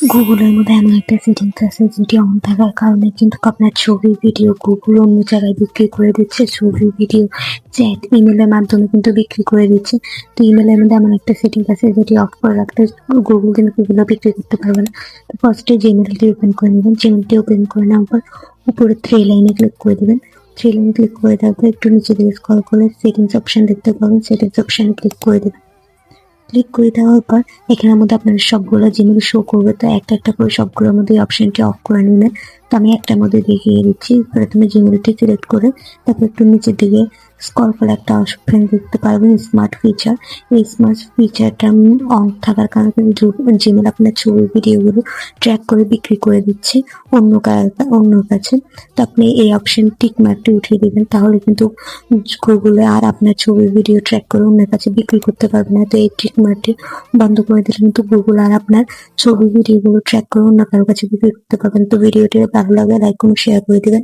গুগলের মধ্যে এমন একটা সেটিংস আছে যেটি অন থাকার কারণে কিন্তু আপনার ছবি ভিডিও গুগল অন্য জায়গায় বিক্রি করে দিচ্ছে। ছবি ভিডিও চ্যাট ইমেলের মাধ্যমে কিন্তু বিক্রি করে দিচ্ছে। তো ইমেলের মধ্যে এমন একটা সেটিংস আছে যেটি অফ করে রাখলে গুগল কিন্তু এগুলো বিক্রি করতে পারবে না। তো ফার্স্টে জিমেলটি ওপেন করে নেবেন। জিমেলটি ওপেন করে নেওয়ার পর উপরে থ্রি লাইনে ক্লিক করে দেবেন। থ্রি লাইনে ক্লিক করে দেওয়ার পর একটু নিচে দিকে স্ক্রল করে সেটিংস অপশন দেখতে পাবেন। সেটিংস অপশনে ক্লিক করে দেবেন। ক্লিক করে দেওয়ার পর এখানের মধ্যে আপনাদের সবগুলো জিমেল শো করবে। তো একটা একটা করে সবগুলোর মধ্যে অপশনটি অফ করে নেবেন। তো আমি একটার মধ্যে দেখিয়ে দিচ্ছি। প্রথমে জিমেলটি সিলেক্ট করে তারপর একটু নিচের দিকে স্ক্রল করে একটা অপশন দেখতে পারবেন স্মার্ট ফিচার। এই স্মার্ট ফিচারটা অন থাকার কারণে কিন্তু জিমেল আপনার ছবি ভিডিওগুলো ট্র্যাক করে বিক্রি করে দিচ্ছে অন্য কাছে। তো আপনি এই অপশন টিক মার্কটি উঠিয়ে দেবেন, তাহলে কিন্তু গুগলে আর আপনার ছবি ভিডিও ট্র্যাক করে অন্যের কাছে বিক্রি করতে পারবে না। তো এই টিক মার্কটি বন্ধ করে দিলে কিন্তু গুগল আর আপনার ছবি ভিডিওগুলো ট্র্যাক করে অন্য কারোর কাছে বিক্রি করতে পারবেন। তো ভিডিওটি ভালো লাগে লাইক করুন, শেয়ার করে দিবেন।